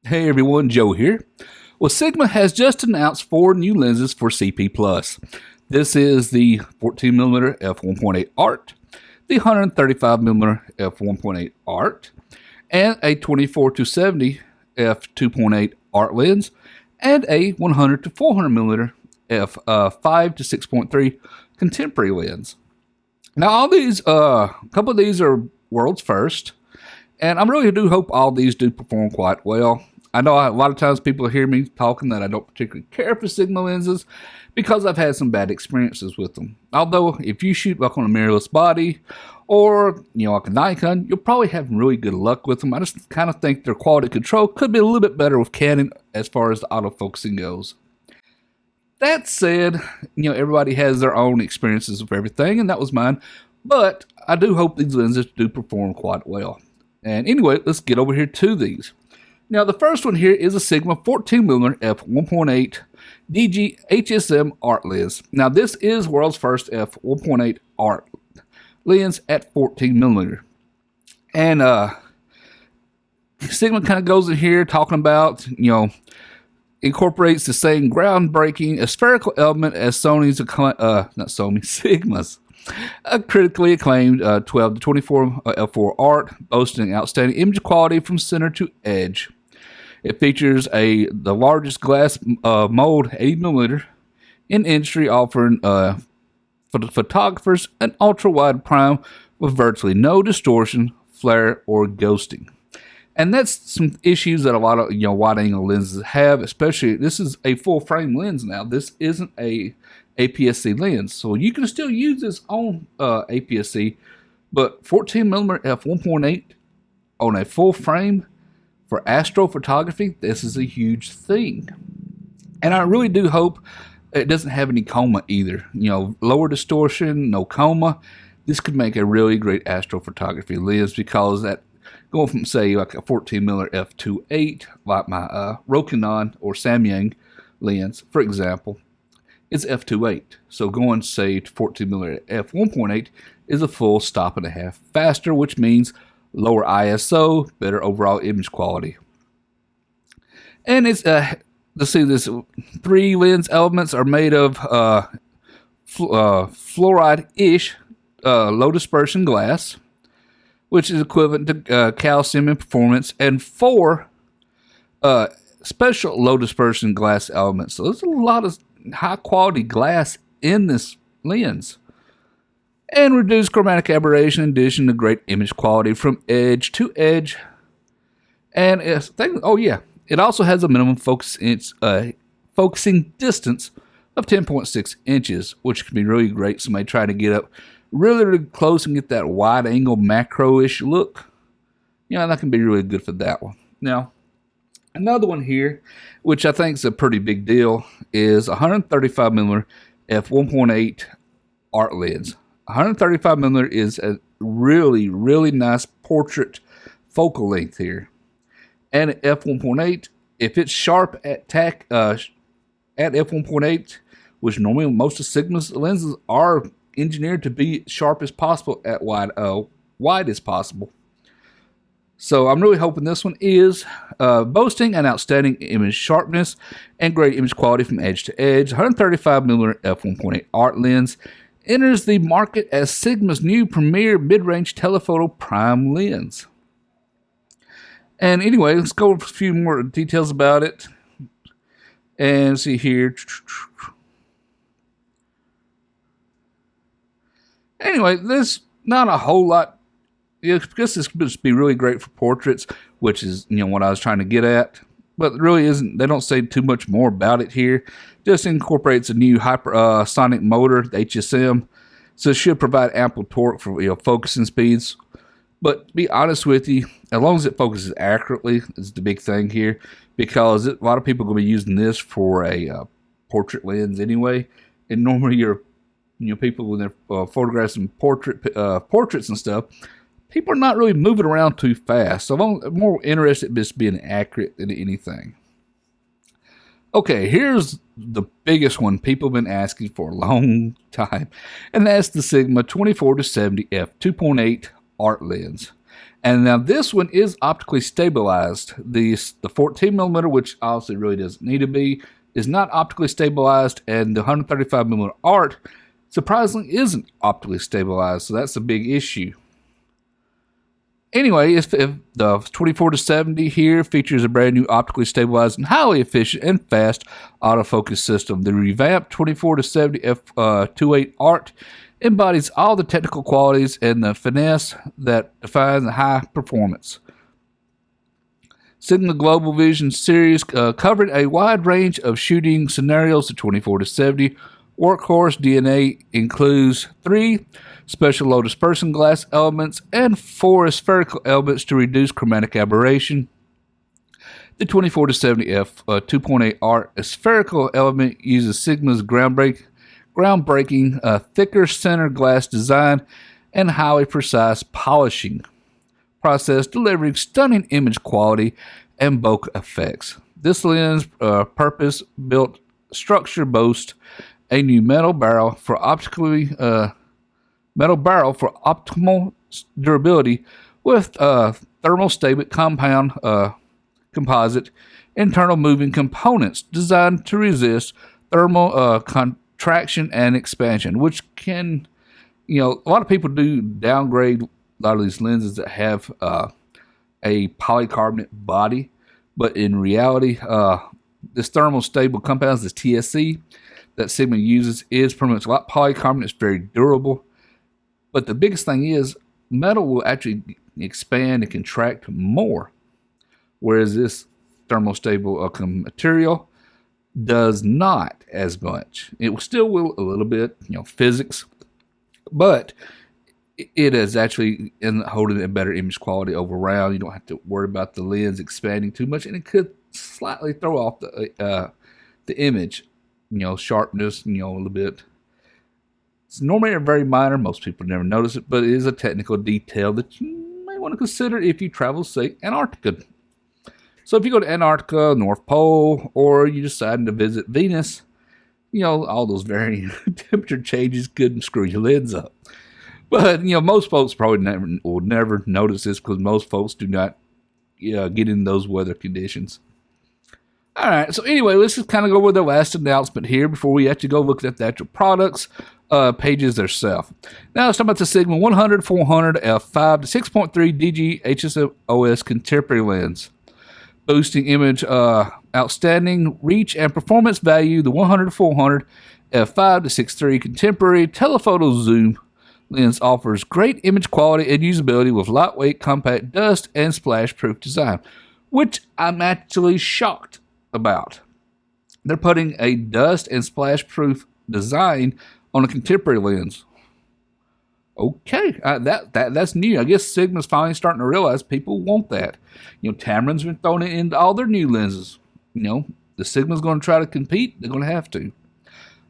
Hey everyone, Joe here. Well, Sigma has just announced 4 new lenses for CP+. This is the 14mm f1.8 art, the 135mm f1.8 art, and a 24-70 f2.8 art lens, and a 100 to 400mm f5 to 6.3 contemporary lens. Now, all these, a couple of these are world's first, and I really do hope all these do perform quite well. I know a lot of times people hear me talking that I don't particularly care for Sigma lenses because I've had some bad experiences with them. Although, if you shoot like on a mirrorless body or, like a Nikon, you'll probably have really good luck with them. I just kind of think their quality control could be a little bit better with Canon as far as the autofocusing goes. That said, everybody has their own experiences with everything, and that was mine. But I do hope these lenses do perform quite well. And anyway, let's get over here to these. Now, the first one here is a Sigma 14mm f1.8 DG HSM art lens. Now, this is world's first f1.8 art lens at 14mm. And Sigma kind of goes in here talking about, incorporates the same groundbreaking spherical element as Sigma's critically acclaimed 12 to 24 f4 art, boasting outstanding image quality from center to edge. It features the largest glass mold 80mm in industry, offering for the photographers an ultra-wide prime with virtually no distortion, flare, or ghosting. And that's some issues that a lot of wide-angle lenses have, especially this is a full-frame lens now. This isn't a APS-C lens, so you can still use this on APS-C, but 14mm f1.8 on a full frame for astrophotography, this is a huge thing. And I really do hope it doesn't have any coma either. Lower distortion, no coma. This could make a really great astrophotography lens because that going from, say, like a 14mm f2.8, like my Rokinon or Samyang lens, for example, is f2.8. So going, say, to 14mm f1.8 is a full stop and a half faster, which means lower ISO, better overall image quality. And it's, let's see, this 3 lens elements are made of fluoride-ish low dispersion glass, which is equivalent to calcium in performance, and 4 special low dispersion glass elements. So there's a lot of high quality glass in this lens. And reduced chromatic aberration in addition to great image quality from edge to edge. And it also has a minimum focusing distance of 10.6 inches, which can be really great. Somebody trying to get up really, really close and get that wide angle macro-ish look. That can be really good for that one. Now, another one here, which I think is a pretty big deal, is 135mm f1.8 art lens. 135mm is a really, really nice portrait focal length here. And at f1.8, if it's sharp at f1.8, which normally most of Sigma's lenses are engineered to be sharp as possible at wide as possible. So I'm really hoping this one is boasting an outstanding image sharpness and great image quality from edge to edge. 135mm f1.8 art lens enters the market as Sigma's new premier mid-range telephoto prime lens. And anyway, let's go over a few more details about it. And see here. Anyway, there's not a whole lot. I guess this could be really great for portraits, which is what I was trying to get at. But it really isn't. They don't say too much more about it here. Just incorporates a new hypersonic motor, the HSM, so it should provide ample torque for focusing speeds. But to be honest with you, as long as it focuses accurately, is the big thing here, because a lot of people are going to be using this for a portrait lens anyway. And normally, people when they're photographing portraits and stuff, people are not really moving around too fast. So I'm more interested in just being accurate than anything. Okay, here's the biggest one people have been asking for a long time, and that's the Sigma 24-70 f2.8 art lens. And now this one is optically stabilized. The 14 millimeter, which obviously really doesn't need to be, is not optically stabilized, and the 135 millimeter art surprisingly isn't optically stabilized. So that's a big issue. Anyway, if the 24-70 here features a brand new optically stabilized and highly efficient and fast autofocus system. The revamped 24-70 f2.8 art embodies all the technical qualities and the finesse that define the high performance. Sigma Global Vision series covered a wide range of shooting scenarios. The 24-70 workhorse DNA includes 3 special low dispersion glass elements and 4 spherical elements to reduce chromatic aberration. The 24-70 f2.8 art spherical element uses Sigma's groundbreaking thicker center glass design and highly precise polishing process, delivering stunning image quality and bokeh effects. This lens purpose-built structure boasts a new metal barrel for optimal durability with thermostatic composite internal moving components designed to resist thermal contraction and expansion, which can, a lot of people do downgrade a lot of these lenses that have a polycarbonate body, but in reality, this thermal stable compounds, this TSC, that Sigma uses is pretty much like polycarbonate. It's very durable. But the biggest thing is metal will actually expand and contract more, whereas this thermostable material does not as much. It will still will a little bit, physics, but it is actually holding a better image quality over around. You don't have to worry about the lens expanding too much, and it could slightly throw off the image. Sharpness, a little bit. It's normally very minor. Most people never notice it, but it is a technical detail that you may want to consider if you travel, say, Antarctica. So if you go to Antarctica, North Pole, or you decide to visit Venus, all those varying temperature changes could screw your lens up. But, most folks probably will never notice this because most folks do not get in those weather conditions. All right, so anyway, let's just kind of go over the last announcement here before we actually go look at the actual products pages themselves. Now, let's talk about the Sigma 100-400 f5 to 6.3 DG HSOS contemporary lens. Boosting image outstanding reach and performance value, the 100-400 f5 to 6.3 contemporary telephoto zoom lens offers great image quality and usability with lightweight, compact, dust, and splash-proof design, which I'm actually shocked about. They're putting a dust and splash-proof design on a contemporary lens. Okay, that's new. I guess Sigma's finally starting to realize people want that. Tamron's been throwing it into all their new lenses. The Sigma's going to try to compete. They're going to have to.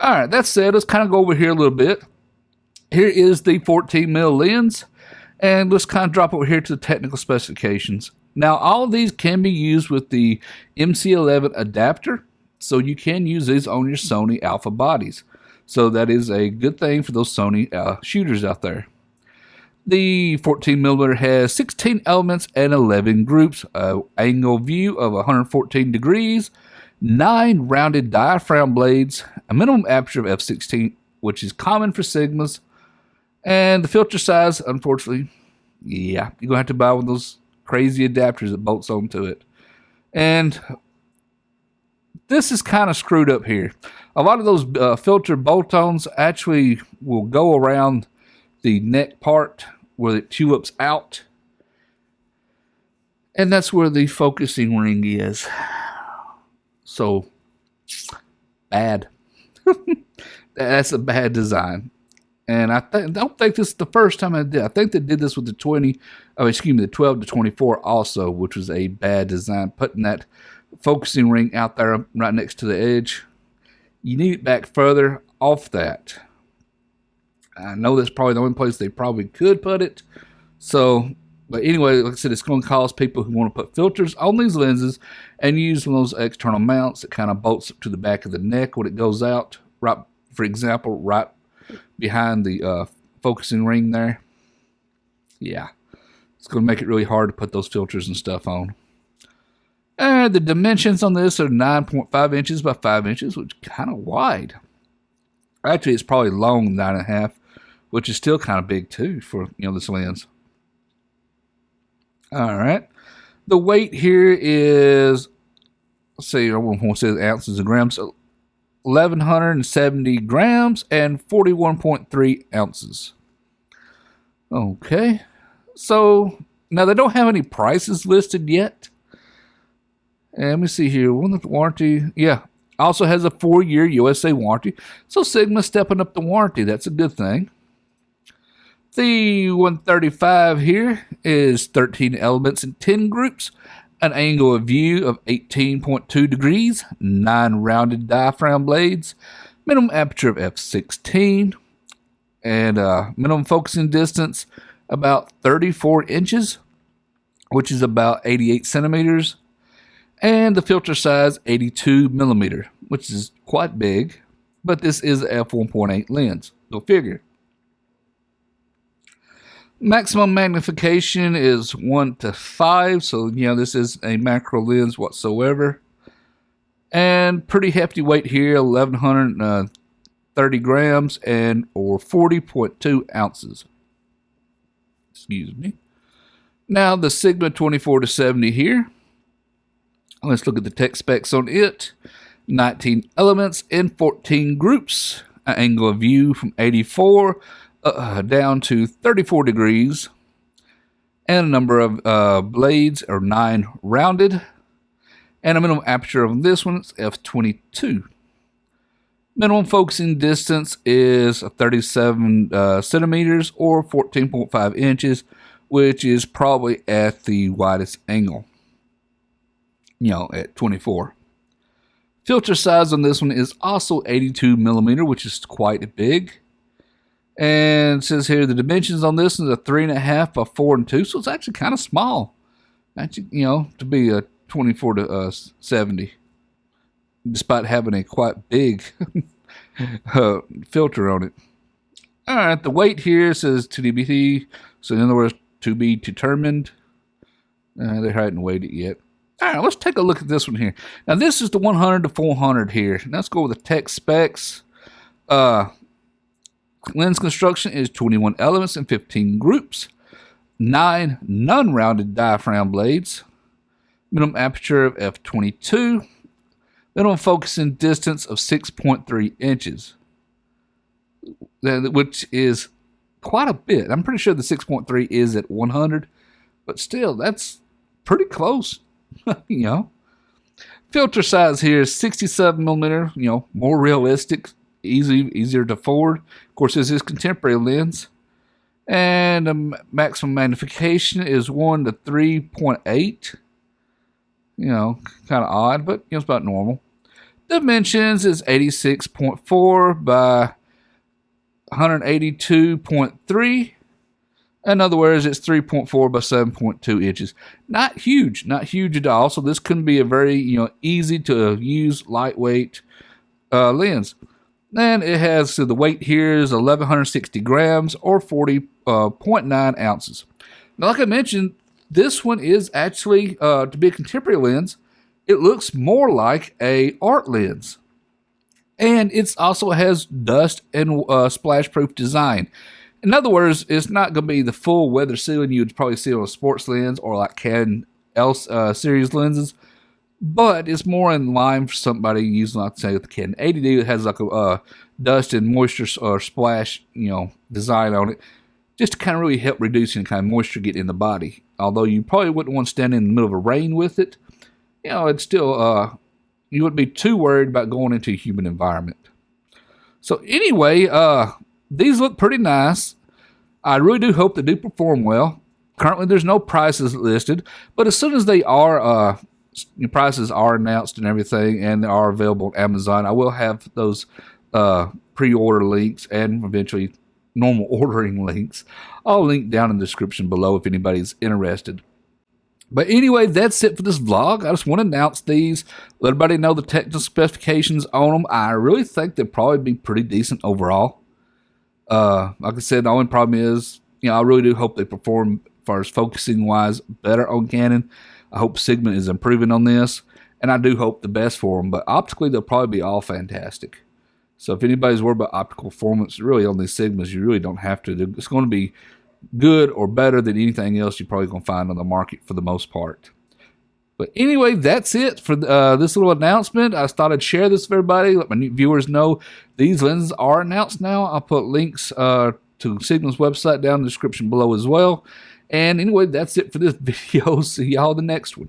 All right, that said, let's kind of go over here a little bit. Here is the 14mm lens, and let's kind of drop over here to the technical specifications. Now, all of these can be used with the MC11 adapter, so you can use these on your Sony Alpha bodies. So that is a good thing for those Sony shooters out there. The 14mm has 16 elements and 11 groups, angle view of 114 degrees, 9 rounded diaphragm blades, a minimum aperture of f16, which is common for Sigmas, and the filter size, unfortunately, you're going to have to buy one of those crazy adapters that bolts onto it. And this is kind of screwed up here. A lot of those filter bolt-ons actually will go around the neck part where it tulips out. And that's where the focusing ring is. So, bad. That's a bad design. And I don't think this is the first time I did. I think they did this with the 12-24 also, which was a bad design. Putting that focusing ring out there right next to the edge. You need it back further off that. I know that's probably the only place they probably could put it. So, but anyway, like I said, it's going to cause people who want to put filters on these lenses and use one of those external mounts that kind of bolts up to the back of the neck when it goes out. Right, for example, right behind the focusing ring there. Yeah. It's going to make it really hard to put those filters and stuff on. And the dimensions on this are 9.5 inches by 5 inches, which is kind of wide. Actually, it's probably long 9.5, which is still kind of big too for this lens. All right, the weight here is, let's see, I won't say ounces and grams. 1,170 grams and 41.3 ounces. Okay, so now they don't have any prices listed yet. And let me see here. Warranty, yeah, also has a 4-year USA warranty. So Sigma's stepping up the warranty. That's a good thing. The 135 here is 13 elements in 10 groups, an angle of view of 18.2 degrees, 9 rounded diaphragm blades, minimum aperture of f16, and minimum focusing distance about 34 inches, which is about 88 centimeters, and the filter size 82 millimeter, which is quite big, but this is a f1.8 lens, go figure. Maximum magnification is 1:5, so this is a macro lens whatsoever. And pretty hefty weight here, 1,130 grams or 40.2 ounces. Excuse me. Now the Sigma 24-70 here. Let's look at the tech specs on it. 19 elements in 14 groups. An angle of view from 84 down to 34 degrees, and a number of blades are 9 rounded, and a minimum aperture of this one is f22. Minimum focusing distance is 37 centimeters or 14.5 inches, which is probably at the widest angle, at 24. Filter size on this one is also 82 millimeter, which is quite big. And it says here the dimensions on this is a 3.5 by 4 and 2, so it's actually kind of small. Actually, to be a 24-70, despite having a quite big filter on it. All right, the weight here says 2DBT, so in other words, to be determined. They hadn't weighed it yet. All right, let's take a look at this one here. Now, this is the 100 to 400 here. Let's go with the tech specs. Lens construction is 21 elements in 15 groups, 9 non-rounded diaphragm blades, minimum aperture of f22, minimum focusing distance of 6.3 inches, which is quite a bit. I'm pretty sure the 6.3 is at 100, but still, that's pretty close, Filter size here is 67 millimeter, more realistic, easier to afford. Of course, this is contemporary lens. And the maximum magnification is 1 to 3.8. Kind of odd, but it's about normal. Dimensions is 86.4 by 182.3. In other words, it's 3.4 by 7.2 inches. Not huge at all. So this couldn't be a very easy to use, lightweight lens. And it has, so the weight here is 1,160 grams or 40.9 ounces. Now, like I mentioned, this one is actually, to be a contemporary lens, it looks more like a art lens. And it also has dust and splash-proof design. In other words, it's not going to be the full weather sealing you would probably see on a sports lens or like Canon L series lenses. But it's more in line for somebody using, like, say, the Canon 80D. It has like a dust and moisture or splash, design on it, just to kind of really help reduce any kind of moisture getting in the body. Although you probably wouldn't want to stand in the middle of a rain with it. It's still, you wouldn't be too worried about going into a humid environment. So anyway, these look pretty nice. I really do hope they do perform well. Currently, there's no prices listed, but as soon as they are, prices are announced and everything, and they are available on Amazon, I will have those pre-order links and eventually normal ordering links. I'll link down in the description below if anybody's interested. But anyway, that's it for this vlog. I just want to announce these, let everybody know the technical specifications on them. I really think they'll probably be pretty decent overall. Like I said, the only problem is, I really do hope they perform far as focusing wise, better on Canon. I hope Sigma is improving on this, and I do hope the best for them. But optically, they'll probably be all fantastic. So if anybody's worried about optical performance, really on these Sigmas, you really don't have to. It's going to be good or better than anything else you're probably going to find on the market for the most part. But anyway, that's it for this little announcement. I thought I'd share this with everybody, let my new viewers know these lenses are announced now. I'll put links to Sigma's website down in the description below as well. And anyway, that's it for this video. See y'all in the next one.